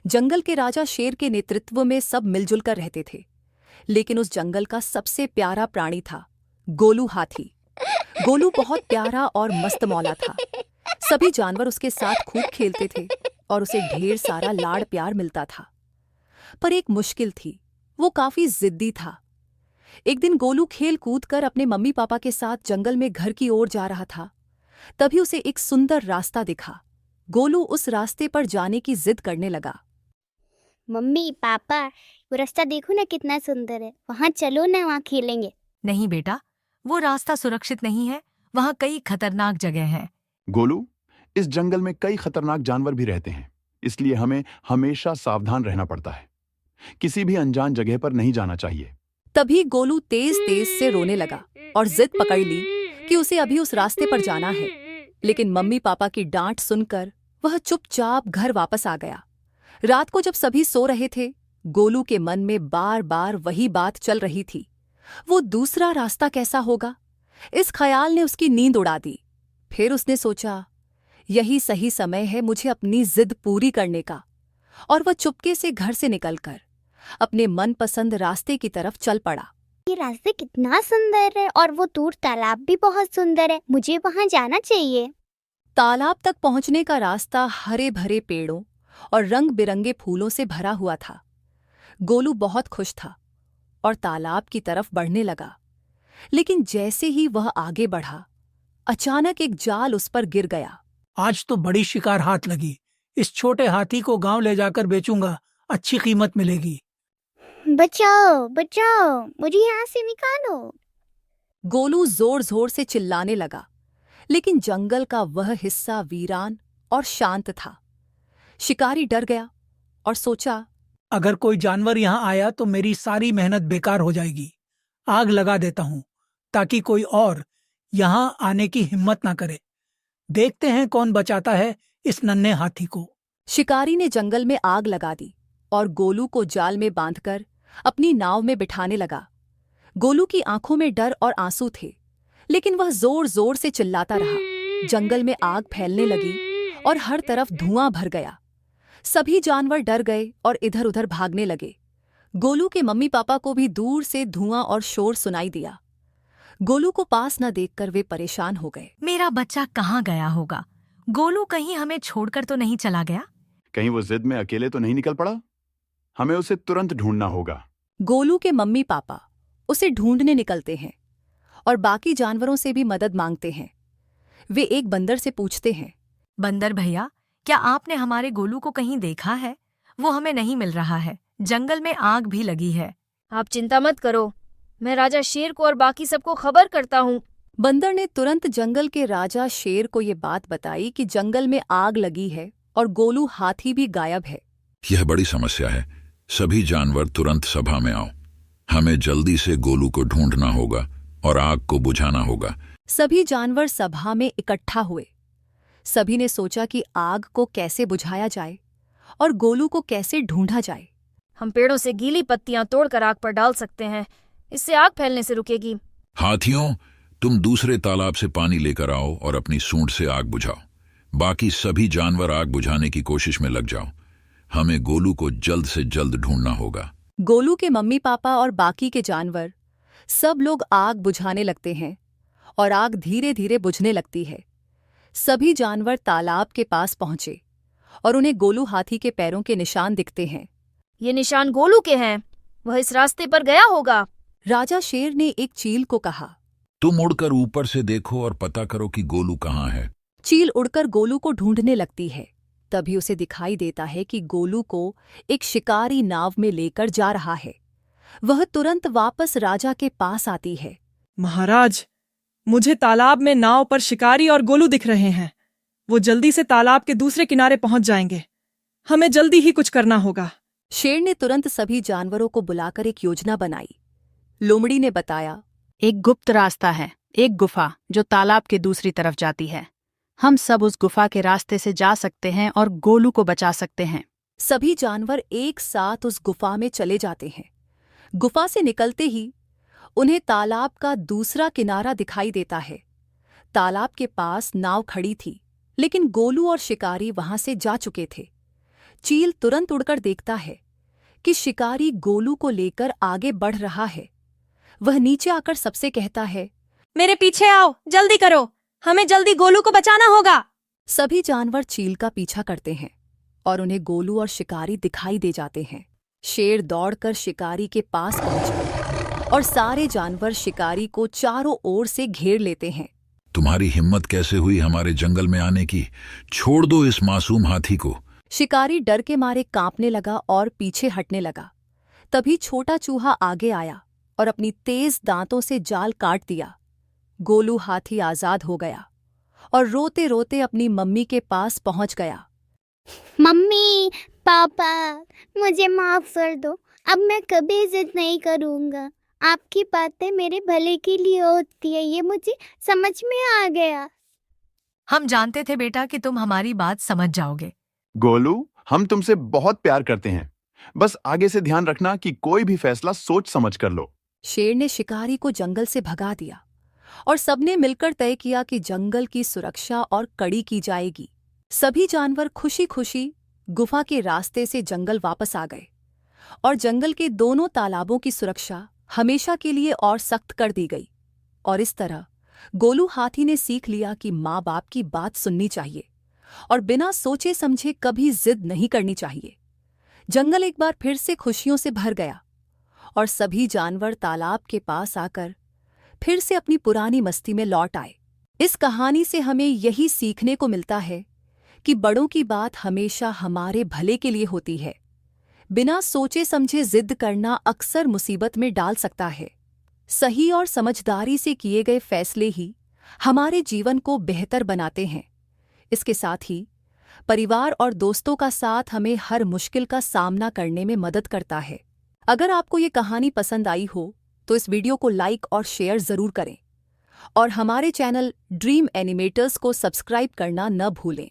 जंगल के राजा शेर के नेतृत्व में सब मिलजुल कर रहते थे, लेकिन उस जंगल का सबसे प्यारा प्राणी था गोलू हाथी। गोलू बहुत प्यारा और मस्तमौला था। सभी जानवर उसके साथ खूब खेलते थे और उसे ढेर सारा लाड़ प्यार मिलता था। पर एक मुश्किल थी, वो काफी जिद्दी था। एक दिन गोलू खेल कूद कर अपने मम्मी पापा के साथ जंगल में घर की ओर जा रहा था। तभी उसे एक सुंदर रास्ता दिखा। गोलू उस रास्ते पर जाने की जिद करने लगा। मम्मी पापा, वो रास्ता देखो ना कितना सुंदर है, वहाँ चलो ना, वहाँ खेलेंगे। नहीं बेटा, वो रास्ता सुरक्षित नहीं है, वहाँ कई खतरनाक जगह हैं। गोलू, इस जंगल में कई खतरनाक जानवर भी रहते हैं, इसलिए हमें हमेशा सावधान रहना पड़ता है। किसी भी अनजान जगह पर नहीं जाना चाहिए। तभी गोलू तेज तेज से रोने लगा और जिद पकड़ ली कि उसे अभी उस रास्ते पर जाना है। लेकिन मम्मी पापा की डांट सुनकर वह चुपचाप घर वापस आ गया। रात को जब सभी सो रहे थे, गोलू के मन में बार बार वही बात चल रही थी, वो दूसरा रास्ता कैसा होगा। इस ख्याल ने उसकी नींद उड़ा दी। फिर उसने सोचा, यही सही समय है मुझे अपनी जिद पूरी करने का। और वह चुपके से घर से निकलकर अपने मनपसंद रास्ते की तरफ चल पड़ा। ये रास्ता कितना सुंदर है और वो दूर तालाब भी बहुत सुंदर है, मुझे वहाँ जाना चाहिए। तालाब तक पहुंचने का रास्ता हरे भरे पेड़ों और रंग बिरंगे फूलों से भरा हुआ था। गोलू बहुत खुश था और तालाब की तरफ बढ़ने लगा। लेकिन जैसे ही वह आगे बढ़ा, अचानक एक जाल उस पर गिर गया। आज तो बड़ी शिकार हाथ लगी। इस छोटे हाथी को गांव ले जाकर बेचूंगा, अच्छी कीमत मिलेगी। बचाओ बचाओ, मुझे यहाँ से निकालो। गोलू जोर जोर से चिल्लाने लगा, लेकिन जंगल का वह हिस्सा वीरान और शांत था। शिकारी डर गया और सोचा, अगर कोई जानवर यहाँ आया तो मेरी सारी मेहनत बेकार हो जाएगी। आग लगा देता हूँ ताकि कोई और यहाँ आने की हिम्मत ना करे। देखते हैं कौन बचाता है इस नन्हे हाथी को। शिकारी ने जंगल में आग लगा दी और गोलू को जाल में बांधकर अपनी नाव में बिठाने लगा। गोलू की आंखों में डर और आंसू थे, लेकिन वह जोर जोर से चिल्लाता रहा। जंगल में आग फैलने लगी और हर तरफ धुआं भर गया। सभी जानवर डर गए और इधर उधर भागने लगे। गोलू के मम्मी पापा को भी दूर से धुआं और शोर सुनाई दिया। गोलू को पास न देखकर वे परेशान हो गए। मेरा बच्चा कहाँ गया होगा? गोलू कहीं हमें छोड़कर तो नहीं चला गया? कहीं वो जिद में अकेले तो नहीं निकल पड़ा? हमें उसे तुरंत ढूंढना होगा। गोलू के मम्मी पापा उसे ढूंढने निकलते हैं और बाकी जानवरों से भी मदद मांगते हैं। वे एक बंदर से पूछते हैं, बंदर भैया, क्या आपने हमारे गोलू को कहीं देखा है? वो हमें नहीं मिल रहा है, जंगल में आग भी लगी है। आप चिंता मत करो, मैं राजा शेर को और बाकी सबको खबर करता हूँ। बंदर ने तुरंत जंगल के राजा शेर को ये बात बताई कि जंगल में आग लगी है और गोलू हाथी भी गायब है। यह बड़ी समस्या है, सभी जानवर तुरंत सभा में आओ। हमें जल्दी से गोलू को ढूंढना होगा और आग को बुझाना होगा। सभी जानवर सभा में इकट्ठा हुए। सभी ने सोचा कि आग को कैसे बुझाया जाए और गोलू को कैसे ढूंढा जाए। हम पेड़ों से गीली पत्तियां तोड़कर आग पर डाल सकते हैं, इससे आग फैलने से रुकेगी। हाथियों, तुम दूसरे तालाब से पानी लेकर आओ और अपनी सूंड से आग बुझाओ। बाकी सभी जानवर आग बुझाने की कोशिश में लग जाओ। हमें गोलू को जल्द से जल्द ढूंढना होगा। गोलू के मम्मी पापा और बाकी के जानवर सब लोग आग बुझाने लगते हैं और आग धीरे धीरे बुझने लगती है। सभी जानवर तालाब के पास पहुंचे और उन्हें गोलू हाथी के पैरों के निशान दिखते हैं। ये निशान गोलू के हैं, वह इस रास्ते पर गया होगा। राजा शेर ने एक चील को कहा, तुम उड़कर ऊपर से देखो और पता करो कि गोलू कहाँ है। चील उड़कर गोलू को ढूंढने लगती है। तभी उसे दिखाई देता है कि गोलू को एक शिकारी नाव में लेकर जा रहा है। वह तुरंत वापस राजा के पास आती है। महाराज, मुझे तालाब में नाव पर शिकारी और गोलू दिख रहे हैं। वो जल्दी से तालाब के दूसरे किनारे पहुंच जाएंगे। हमें जल्दी ही कुछ करना होगा। शेर ने तुरंत सभी जानवरों को बुलाकर एक योजना बनाई। लोमड़ी ने बताया, एक गुप्त रास्ता है, एक गुफा जो तालाब के दूसरी तरफ जाती है। हम सब उस गुफा के रास्ते से जा सकते हैं और गोलू को बचा सकते हैं। सभी जानवर एक साथ उस गुफा में चले जाते हैं। गुफा से निकलते ही उन्हें तालाब का दूसरा किनारा दिखाई देता है। तालाब के पास नाव खड़ी थी, लेकिन गोलू और शिकारी वहां से जा चुके थे। चील तुरंत उड़कर देखता है कि शिकारी गोलू को लेकर आगे बढ़ रहा है। वह नीचे आकर सबसे कहता है, मेरे पीछे आओ, जल्दी करो, हमें जल्दी गोलू को बचाना होगा। सभी जानवर चील का पीछा करते हैं और उन्हें गोलू और शिकारी दिखाई दे जाते हैं। शेर दौड़कर शिकारी के पास पहुंचा और सारे जानवर शिकारी को चारों ओर से घेर लेते हैं। तुम्हारी हिम्मत कैसे हुई हमारे जंगल में आने की? छोड़ दो इस मासूम हाथी को। शिकारी डर के मारे कांपने लगा और पीछे हटने लगा। तभी छोटा चूहा आगे आया और अपनी तेज दांतों से जाल काट दिया। गोलू हाथी आजाद हो गया और रोते रोते अपनी मम्मी के पास पहुंच गया। मम्मी पापा, मुझे माफ कर दो। अब मैं कभी जिद नहीं करूँगा। आपकी बातें मेरे भले के लिए होती है, ये मुझे समझ में आ गया। हम जानते थे बेटा कि तुम हमारी बात समझ जाओगे। गोलू, हम तुमसे बहुत प्यार करते हैं। बस आगे से ध्यान रखना कि कोई भी फैसला सोच समझ कर लो। शेर ने शिकारी को जंगल से भगा दिया और सबने मिलकर तय किया कि जंगल की सुरक्षा और कड़ी की जाएगी। सभी जानवर खुशी खुशी गुफा के रास्ते से जंगल वापस आ गए और जंगल के दोनों तालाबों की सुरक्षा हमेशा के लिए और सख्त कर दी गई। और इस तरह गोलू हाथी ने सीख लिया कि माँ बाप की बात सुननी चाहिए और बिना सोचे समझे कभी जिद नहीं करनी चाहिए। जंगल एक बार फिर से खुशियों से भर गया और सभी जानवर तालाब के पास आकर फिर से अपनी पुरानी मस्ती में लौट आए। इस कहानी से हमें यही सीखने को मिलता है कि बड़ों की बात हमेशा हमारे भले के लिए होती है। बिना सोचे समझे जिद करना अक्सर मुसीबत में डाल सकता है। सही और समझदारी से किए गए फैसले ही हमारे जीवन को बेहतर बनाते हैं। इसके साथ ही परिवार और दोस्तों का साथ हमें हर मुश्किल का सामना करने में मदद करता है। अगर आपको ये कहानी पसंद आई हो तो इस वीडियो को लाइक और शेयर ज़रूर करें और हमारे चैनल ड्रीम एनिमेटर्स को सब्सक्राइब करना न भूलें।